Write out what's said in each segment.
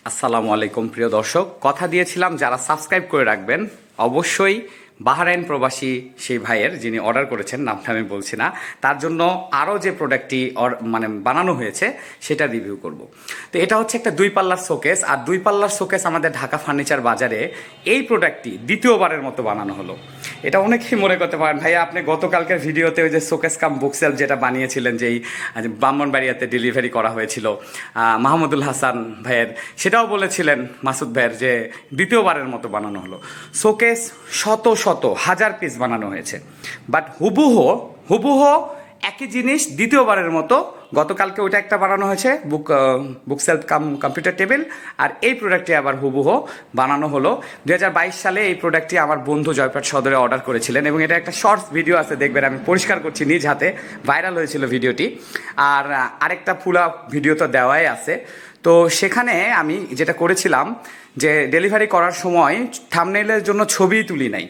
আসসালামু আলাইকুম প্রিয় দর্শক, কথা দিয়েছিলাম যারা সাবস্ক্রাইব করে রাখবেন অবশ্যই বাহরাইন প্রবাসী সেই ভাইয়ের যিনি অর্ডার করেছেন, নামটা আমি বলছি না, তার জন্য আরও যে প্রোডাক্টটি বানানো হয়েছে সেটা রিভিউ করব। তো এটা হচ্ছে একটা 2 পাল্লার শোকেস, আর 2 পাল্লার শোকেস আমাদের ঢাকা ফার্নিচার বাজারে এই প্রোডাক্টটি দ্বিতীয়বারের মতো বানানো হলো। এটা অনেকেই মনে করতে পারেন ভাইয়া আপনি গতকালকের ভিডিওতে ওই যে শোকেস কাম বুকসেলফ যেটা বানিয়েছিলেন, যেই ব্রাহ্মণবাড়িয়াতে ডেলিভারি করা হয়েছিল মাহমুদুল হাসান ভাইয়ের, সেটাও বলেছিলেন মাসুদ ভাইয়ের যে দ্বিতীয়বারের মতো বানানো হলো। শোকেস শত শত হাজার পিস বানানো হয়েছে, বাট হুবহু একই জিনিস দ্বিতীয়বারের মতো গতকালকে ওইটা একটা বানানো হয়েছে বুকসেলফ কাম কম্পিউটার টেবিল, আর এই প্রোডাক্টটি আবার হুবহু বানানো হলো। 2022 সালে এই প্রোডাক্টটি আমার বন্ধু জয়পাট সদরে অর্ডার করেছিলেন, এবং এটা একটা শর্টস ভিডিও আছে, দেখবেন আমি পরিষ্কার করছি নিজ হাতে, ভাইরাল হয়েছিল ভিডিওটি। আর আরেকটা পুরা ভিডিও তো দেওয়াই আছে। তো সেখানে আমি যেটা করেছিলাম যে ডেলিভারি করার সময় থাম্বনেইলের জন্য ছবি তুলি নাই,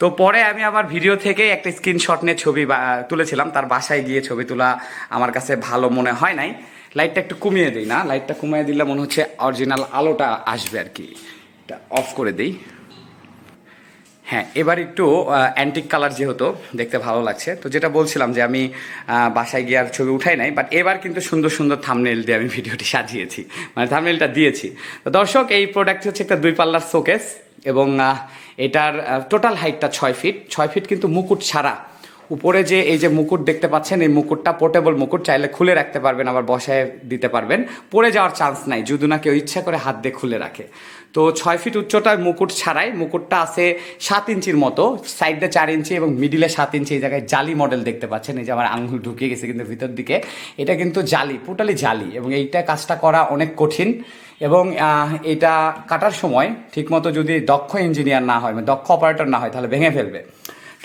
তো পরে আমি আবার ভিডিও থেকে একটা স্ক্রিনশট নিয়ে ছবি তুলেছিলাম। তার বাসায় গিয়ে ছবি তোলা আমার কাছে ভালো মনে হয় নাই। লাইটটা একটু কমিয়ে দিই না, লাইটটা কমিয়ে দিলে মনে হচ্ছে অরিজিনাল আলোটা আসবে আর কি। এটা অফ করে দিই। হ্যাঁ, এবার একটু অ্যান্টিক কালার যেহেতু দেখতে ভালো লাগছে। তো যেটা বলছিলাম যে আমি বাসায় গিয়ে আর ছবি উঠাই নাই, বাট এবার কিন্তু সুন্দর সুন্দর থাম্বনেইল দিয়ে আমি ভিডিওটি সাজিয়েছি, মানে থাম্বনেইলটা দিয়েছি। তো দর্শক, এই প্রোডাক্টটি হচ্ছে একটা 2 পাল্লার শোকেস, এবং এটার টোটাল হাইটটা 6 ফিট। 6 ফিট কিন্তু মুকুট ছাড়া। উপরে যে এই যে মুকুট দেখতে পাচ্ছেন, এই মুকুটটা পোর্টেবল মুকুট, চাইলে খুলে রাখতে পারবেন, আবার বসায় দিতে পারবেন, পড়ে যাওয়ার চান্স নাই যদি না কেউ ইচ্ছা করে হাত দিয়ে খুলে রাখে। তো 6 ফিট উচ্চতায় মুকুট ছাড়াই, মুকুটটা আছে 7 ইঞ্চির মতো, সাইডে 4 ইঞ্চি এবং মিডিলে 7 ইঞ্চি। এই জায়গায় জালি মডেল দেখতে পাচ্ছেন, এই যে আমার আঙুল ঢুকিয়ে গেছে কিন্তু ভিতর দিকে, এটা কিন্তু জালি, টোটালি জালি, এবং এইটা কাজটা করা অনেক কঠিন। এবং এটা কাটার সময় ঠিকমতো যদি দক্ষ ইঞ্জিনিয়ার না হয়, মানে দক্ষ অপারেটর না হয়, তাহলে ভেঙে ফেলবে।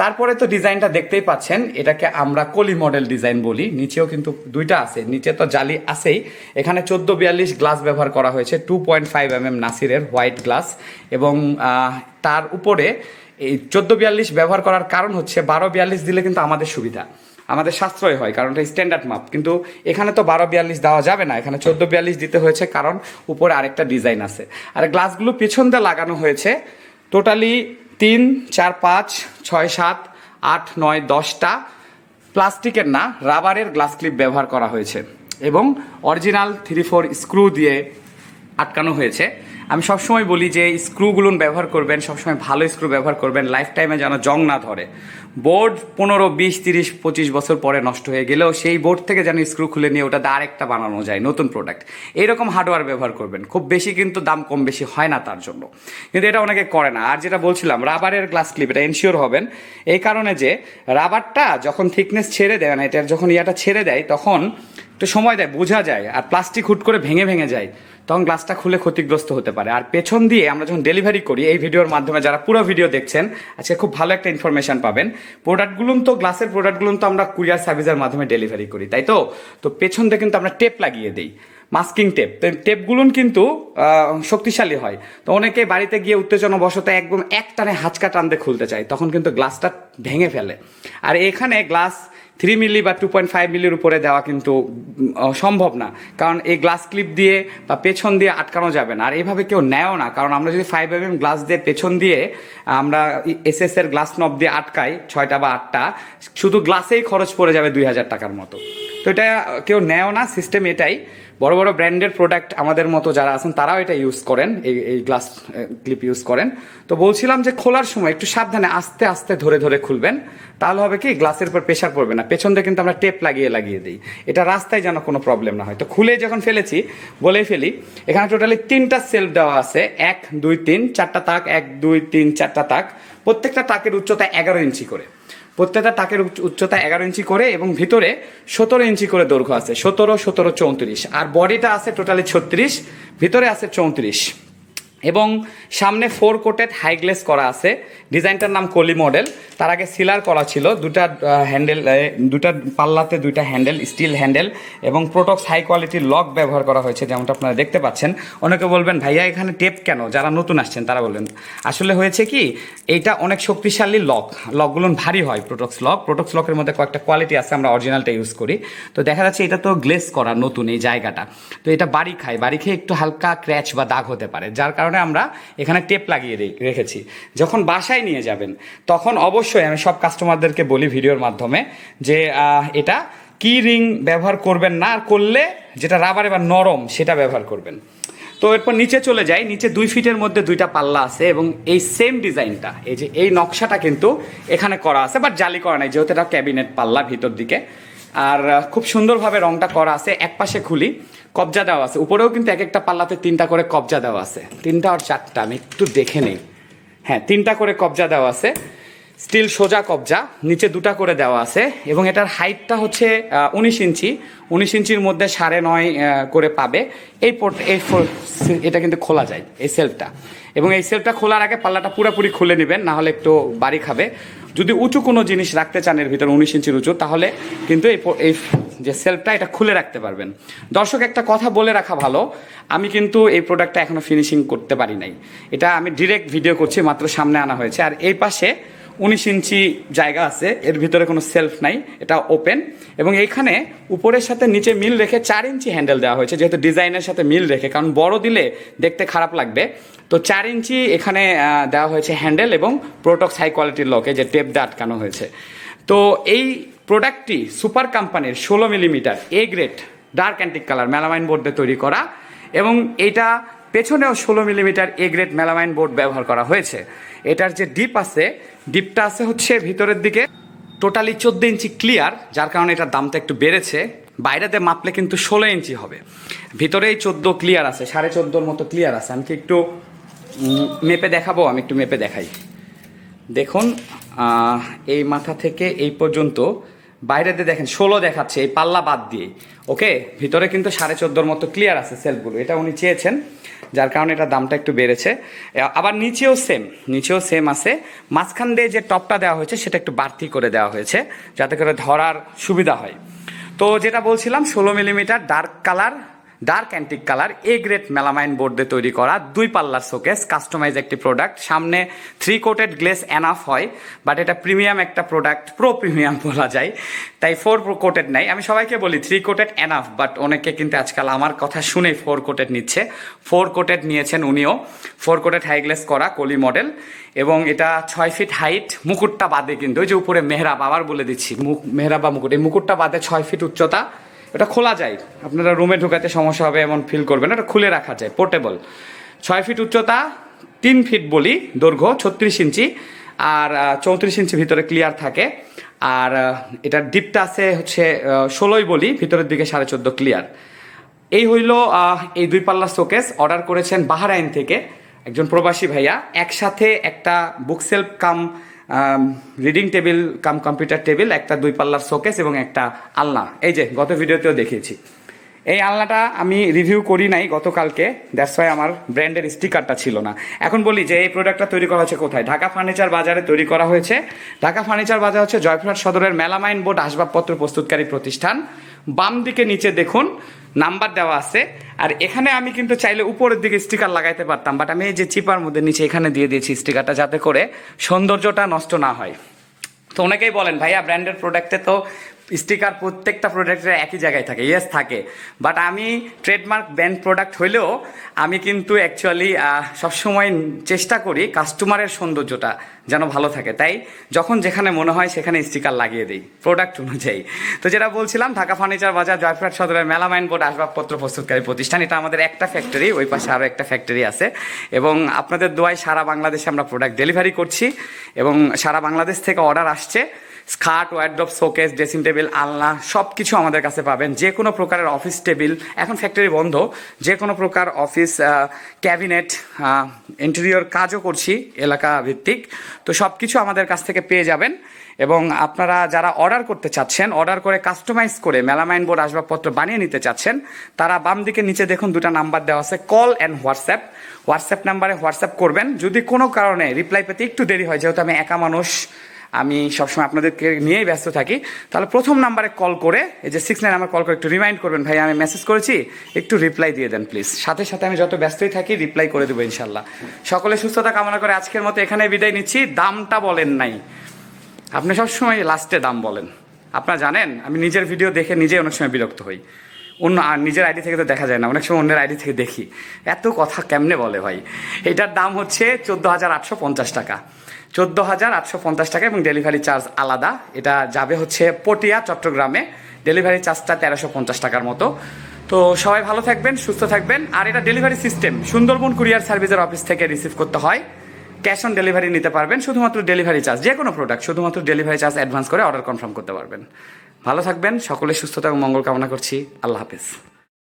তারপরে তো ডিজাইনটা দেখতেই পাচ্ছেন, এটাকে আমরা কলি মডেল ডিজাইন বলি। নিচেও কিন্তু দুইটা আছে, নিচে তো জালি আছেই। এখানে 1442 গ্লাস ব্যবহার করা হয়েছে, 2.5 mm নাসিরের হোয়াইট গ্লাস, এবং তার উপরে এই 1442 ব্যবহার করার কারণ হচ্ছে 1242 দিলে কিন্তু আমাদের সুবিধা, আমাদের সাশ্রয় হয়, কারণ এটা স্ট্যান্ডার্ড মাপ। কিন্তু এখানে তো 1242 দেওয়া যাবে না, এখানে 1442 দিতে হয়েছে, কারণ উপরে আরেকটা ডিজাইন আছে। আর গ্লাসগুলো পেছন দিয়ে লাগানো হয়েছে টোটালি 3, 4, 5, 6, 7, 8, 9, 10টা প্লাস্টিকের না, রাবারের গ্লাস ক্লিপ ব্যবহার করা হয়েছে, এবং অরিজিনাল 3-4 স্ক্রু দিয়ে আটকানো হয়েছে। আমি সবসময় বলি যে স্ক্রুগুলো ব্যবহার করবেন, সবসময় ভালো স্ক্রু ব্যবহার করবেন, লাইফ টাইমে যেন জং না ধরে। বোর্ড 15, 20, 30, 25 বছর পরে নষ্ট হয়ে গেলেও সেই বোর্ড থেকে যেন স্ক্রু খুলে নিয়ে ওটা আরেকটা বানানো যায়, নতুন প্রোডাক্ট। এইরকম হার্ডওয়্যার ব্যবহার করবেন, খুব বেশি কিন্তু দাম কম বেশি হয় না তার জন্য, কিন্তু এটা অনেকে করে না। আর যেটা বলছিলাম রাবারের গ্লাস ক্লিপ, এটা এনশিওর হবেন এই কারণে যে রাবারটা যখন থিকনেস ছেড়ে দেয় না, এটার যখন ইয়াটা ছেড়ে দেয় তখন একটু সময় দেয়, বোঝা যায়, আর প্লাস্টিক হুট করে ভেঙে যায়, তখন গ্লাসটা খুলে ক্ষতিগ্রস্ত হতে পারে। আর পেছন দিয়ে আমরা যখন ডেলিভারি করি, এই ভিডিওর মাধ্যমে যারা পুরো ভিডিও দেখছেন আজকে খুব ভালো একটা ইনফরমেশন পাবেন। প্রোডাক্টগুলো তো গ্লাসের প্রোডাক্টগুলো তো আমরা কুরিয়ার সার্ভিসের মাধ্যমে ডেলিভারি করি, তাই তো। তো পেছন দিয়ে কিন্তু আমরা টেপ লাগিয়ে দিই, মাস্কিং টেপ। তো টেপগুলো কিন্তু শক্তিশালী হয়। তো অনেকে বাড়িতে গিয়ে উত্তেজনাবশত একদম এক টানে হাঁচকা টান দিয়ে খুলতে চায়, তখন কিন্তু গ্লাসটা ভেঙে ফেলে। আর এখানে গ্লাস 3 মিলি বা 2.5 মিলির উপরে দেওয়া কিন্তু সম্ভব না, কারণ এই গ্লাস ক্লিপ দিয়ে বা পেছন দিয়ে আটকানো যাবে না। আর এইভাবে কেউ নেয়ও না, কারণ আমরা যদি 5 mm গ্লাস দিয়ে পেছন দিয়ে আমরা এসএস এর গ্লাস নব দিয়ে আটকাই 6টা বা 8টা, শুধু গ্লাসেই খরচ পড়ে যাবে 2000 টাকার মতো। তো এটা কেউ নেয়ও না, সিস্টেম এটাই। বড় বড় ব্র্যান্ডের প্রোডাক্ট আমাদের মতো যারা আছেন তারাও এটা ইউজ করেন, এই গ্লাস ক্লিপ ইউজ করেন। তো বলছিলাম যে খোলার সময় একটু সাবধানে আস্তে আস্তে ধরে ধরে খুলবেন, তাহলে হবে কি গ্লাসের উপর প্রেশার পড়বে না। পেছন দিয়ে কিন্তু আমরা টেপ লাগিয়ে দিই, এটা রাস্তায় যেন কোনো প্রবলেম না হয়। তো খুলে যখন ফেলেছি বলেই ফেলি, এখানে টোটালি 3টা সেলফ দেওয়া আছে, 1, 2, 3, 4টা তাক, 1, 2, 3, 4টা তাক। প্রত্যেকটা তাকের উচ্চতা 11 ইঞ্চি করে, প্রত্যেকটা তাকের উচ্চতা 11 ইঞ্চি করে, এবং ভিতরে 17 ইঞ্চি করে দৈর্ঘ্য আছে, 17, 17, 34। আর বডিটা আছে টোটালি 36, ভিতরে আছে 34। এবং সামনে 4 কোটেড হাই গ্লেস করা আছে। ডিজাইনটার নাম কলি মডেল। তার আগে সিলার করা ছিল, দুটা হ্যান্ডেল, দুটা পাল্লাতে দুইটা হ্যান্ডেল, স্টিল হ্যান্ডেল এবং প্রোটক্স হাই কোয়ালিটির লক ব্যবহার করা হয়েছে, যেমনটা আপনারা দেখতে পাচ্ছেন। অনেকে বলবেন ভাইয়া এখানে টেপ কেন, যারা নতুন আসছেন তারা বলবেন আসলে হয়েছে কি, এইটা অনেক শক্তিশালী লকগুলো ভারী হয়। প্রোটক্স লকের মধ্যে কয়েকটা কোয়ালিটি আছে, আমরা অরিজিনালটা ইউজ করি। তো দেখা যাচ্ছে এটা তো গ্লেস করা নতুন এই জায়গাটা, তো এটা বাড়ি খেয়ে একটু হালকা ক্র্যাচ বা দাগ হতে পারে, যার কারণে আমরা এখানে টেপ লাগিয়ে রেখেছি। যখন বাসায় নিয়ে যাবেন তখন অবশ্যই আমি সব কাস্টমারদেরকে বলি ভিডিওর মাধ্যমে যে এটা কি রিং ব্যবহার করবেন না, আর করলে যেটা রাবারে বা নরম সেটা ব্যবহার করবেন। তো এরপর নিচে চলে যাই। নিচে 2 ফিটের মধ্যে দুইটা পাল্লা আছে এবং এই সেম ডিজাইনটা, এই যে এই নকশাটা কিন্তু এখানে করা আছে, বাট জালি করা নাই যেহেতু এটা ক্যাবিনেট পাল্লা ভিতর দিকে। আর খুব সুন্দরভাবে রংটা করা আছে। এক পাশে খুলি কবজা দেওয়া আছে, উপরেও কিন্তু এক একটা পাল্লাতে 3টা করে কবজা দেওয়া আছে, 3টা আর 4টা, আমি একটু দেখে নেই। হ্যাঁ, 3টা করে কবজা দেওয়া আছে, স্টিল সোজা কবজা, নিচে 2টা করে দেওয়া আছে। এবং এটার হাইটটা হচ্ছে 19 ইঞ্চি, 19 ইঞ্চির মধ্যে 9.5 করে পাবে। এটা কিন্তু খোলা যায় এই সেলফটা, এবং এই সেলফটা খোলার আগে পাল্লাটা পুরোপুরি খুলে নেবেন, না হলে একটু বাড়ি খাবে। যদি উঁচু কোনো জিনিস রাখতে চান এর ভিতরে 19 ইঞ্চির উঁচু, তাহলে কিন্তু এই যে সেলফটা এটা খুলে রাখতে পারবেন। দর্শক, একটা কথা বলে রাখা ভালো, আমি কিন্তু এই প্রোডাক্টটা এখনো ফিনিশিং করতে পারি নাই, এটা আমি ডিরেক্ট ভিডিও করছি, মাত্র সামনে আনা হয়েছে। আর এই পাশে 19 ইঞ্চি জায়গা আছে, এর ভিতরে কোনো সেলফ নাই, এটা ওপেন। এবং এইখানে উপরের সাথে নিচে মিল রেখে 4 ইঞ্চি হ্যান্ডেল দেওয়া হয়েছে, যেহেতু ডিজাইনের সাথে মিল রেখে, কারণ বড় দিলে দেখতে খারাপ লাগবে। তো 4 ইঞ্চি এখানে দেওয়া হয়েছে হ্যান্ডেল এবং প্রোটক্স হাই কোয়ালিটির লকে যে টেপ দিয়ে আটকানো হয়েছে। তো এই প্রোডাক্টটি সুপার কোম্পানির 16 millimetre A grade dark antique colour melamine board দিয়ে তৈরি করা, এবং এটা পেছনেও 16 millimetre A grade melamine board ব্যবহার করা হয়েছে। এটার যে ডিপটা আছে হচ্ছে ভিতরের দিকে টোটালি 14 ইঞ্চি ক্লিয়ার, যার কারণে এটার দামটা একটু বেড়েছে। বাইরেতে মাপলে কিন্তু 16 ইঞ্চি হবে, ভিতরেই 14 ক্লিয়ার আছে, 14.5 মতো ক্লিয়ার আছে। আমি কি একটু মেপে দেখাবো? আমি একটু মেপে দেখাই। দেখুন, এই মাথা থেকে এই পর্যন্ত বাইরেতে দেখেন 16 দেখাচ্ছে, এই পাল্লা বাদ দিয়ে। ওকে, ভিতরে কিন্তু 14.5 মতো ক্লিয়ার আছে সেলফগুলো, এটা উনি চেয়েছেন, যার কারণে এটা দামটা একটু বেড়েছে। আবার নিচেও সেম আছে, মাঝখান দিয়ে যে টপটা দেওয়া হয়েছে সেটা একটু বাড়তি করে দেওয়া হয়েছে, যাতে করে ধরার সুবিধা হয়। তো যেটা বলছিলাম, 16 millimetre dark antique colour A grade melamine board দিয়ে তৈরি করা 2 পাল্লার শোকেস, কাস্টমাইজ একটি প্রোডাক্ট। সামনে 3 কোটেড গ্লেস এনাফ হয়, বাট এটা প্রিমিয়াম একটা প্রোডাক্ট, প্রো প্রিমিয়াম বলা যায়, তাই 4 কোটেড নাই। আমি সবাইকে বলি 3 কোটেড এনাফ, বাট অনেকে কিন্তু আজকাল আমার কথা শুনেই 4 কোটেড নিচ্ছে। 4 কোটেড নিয়েছেন উনিও, 4 কোটেড হাই গ্লেস করা কলি মডেল, এবং এটা 6 ফিট হাইট, মুকুটটা বাদে কিন্তু, ওই যে উপরে মেহরাব, আবার বলে দিচ্ছি, মেহরাব বা মুকুট, এই মুকুটটা বাদে 6 ফিট উচ্চতা। এটা খোলা যায়, আপনারা রুমে ঢোকাতে সমস্যা হবে এমন ফিল করবেন, এটা খুলে রাখা যায়, পোর্টেবল। 6 ফিট উচ্চতা, 3 ফিট বলি দৈর্ঘ্য, 36 ইঞ্চি, আর 34 ইঞ্চি ভিতরে ক্লিয়ার থাকে। আর এটার ডিপটা আছে হচ্ছে 16 বলি, ভিতরের দিকে 14.5 ক্লিয়ার। এই হইল এই 2 পাল্লা শোকেস। অর্ডার করেছেন বাহরাইন থেকে একজন প্রবাসী ভাইয়া। একসাথে একটা book shelf cum reading table cum computer table, একটা 2 পাল্লার শোকেস এবং একটা আলনা, এই যে গত ভিডিওতেও দেখিয়েছি। এই আলনাটা আমি রিভিউ করি নাই গতকালকে, দ্যাটস ওয়াই আমার ব্র্যান্ডের স্টিকারটা ছিল না। এখন বলি যে এই প্রোডাক্টটা তৈরি করা হয়েছে কোথায়? ঢাকা ফার্নিচার বাজারে তৈরি করা হয়েছে। ঢাকা ফার্নিচার বাজার হচ্ছে জয়পুরহাট সদরের মেলামাইন বোর্ড আসবাবপত্র প্রস্তুতকারী প্রতিষ্ঠান। বাম দিকে নিচে দেখুন নাম্বার দেওয়া আছে। আর এখানে আমি কিন্তু চাইলে উপরের দিকে স্টিকার লাগাইতে পারতাম, বাট আমি এই যে চিপার মধ্যে নিচে এখানে দিয়ে দিয়েছি স্টিকারটা, যাতে করে সৌন্দর্যটা নষ্ট না হয়। তো অনেকেই বলেন ভাইয়া ব্র্যান্ডেড প্রোডাক্টে তো স্টিকার প্রত্যেকটা প্রোডাক্টের একই জায়গায় থাকে, ইয়েস থাকে, বাট আমি ট্রেডমার্ক ব্র্যান্ড প্রোডাক্ট হইলেও আমি কিন্তু অ্যাকচুয়ালি সবসময় চেষ্টা করি কাস্টমারের সৌন্দর্যটা যেন ভালো থাকে, তাই যখন যেখানে মনে হয় সেখানে স্টিকার লাগিয়ে দিই প্রোডাক্ট অনুযায়ী। তো যেটা বলছিলাম, ঢাকা ফার্নিচার বাজার জয়পুরহাট সদরের মেলামাইন বোর্ড আসবাবপত্র প্রস্তুতকারী প্রতিষ্ঠান। এটা আমাদের একটা ফ্যাক্টরি, ওই পাশে আরও একটা ফ্যাক্টরি আছে, এবং আপনাদের দোয়ায় সারা বাংলাদেশে আমরা প্রোডাক্ট ডেলিভারি করছি, এবং সারা বাংলাদেশ থেকে অর্ডার আসছে। খাট, ওয়ার্ড্রপ, শোকেস, ড্রেসিং টেবিল, আলনা সব কিছু আমাদের কাছে পাবেন। যে কোনো প্রকারের অফিস টেবিল, এখন ফ্যাক্টরি বন্ধ, যে কোনো প্রকার অফিস ক্যাবিনেট, ইন্টেরিয়র কাজও করছি এলাকা ভিত্তিক, তো সব কিছু আমাদের কাছ থেকে পেয়ে যাবেন। এবং আপনারা যারা অর্ডার করতে চাচ্ছেন, অর্ডার করে কাস্টমাইজ করে মেলামাইন বোর্ড আসবাবপত্র বানিয়ে নিতে চাচ্ছেন, তারা বাম দিকে নিচে দেখুন দুটা নাম্বার দেওয়া আছে, কল অ্যান্ড হোয়াটসঅ্যাপ নাম্বারে হোয়াটসঅ্যাপ করবেন। যদি কোনো কারণে রিপ্লাই পেতে একটু দেরি হয়, যেহেতু আমি একা মানুষ, আমি সবসময় আপনাদেরকে নিয়েই ব্যস্ত থাকি, তাহলে প্রথম নাম্বারে কল করে, এই যে 69 নাম্বার কল করে একটু রিমাইন্ড করবেন, ভাই আমি মেসেজ করেছি, একটু রিপ্লাই দিয়ে দেন প্লিজ। সাথে সাথে আমি যত ব্যস্তই থাকি রিপ্লাই করে দেবো ইনশাল্লাহ। সকলে সুস্থতা কামনা করে আজকের মতো এখানে বিদায় নিচ্ছি। দামটা বলেন নাই, আপনি সবসময় লাস্টে দাম বলেন। আপনারা জানেন আমি নিজের ভিডিও দেখে নিজেই অনেক সময় বিরক্ত হই, অন্য আর নিজের আইডি থেকে তো দেখা যায় না, অনেক সময় অন্যের আইডি থেকে দেখি, এত কথা কেমনে বলে ভাই। এটার দাম হচ্ছে 14,850 টাকা, 14,850 টাকা, এবং ডেলিভারি চার্জ আলাদা। এটা যাবে হচ্ছে পটিয়া, চট্টগ্রামে। ডেলিভারি চার্জটা 1350 টাকার মতো। তো সবাই ভালো থাকবেন, সুস্থ থাকবেন। আর এটা ডেলিভারি সিস্টেম সুন্দরবন কুরিয়ার সার্ভিসের অফিস থেকে রিসিভ করতে হয়, ক্যাশ অন ডেলিভারি নিতে পারবেন। শুধুমাত্র ডেলিভারি চার্জ, যে কোনো প্রোডাক্ট শুধুমাত্র ডেলিভারি চার্জ অ্যাডভান্স করে অর্ডার কনফার্ম করতে পারবেন। ভালো থাকবেন, সকলের সুস্থতা এবং মঙ্গল কামনা করছি। আল্লাহ হাফেজ।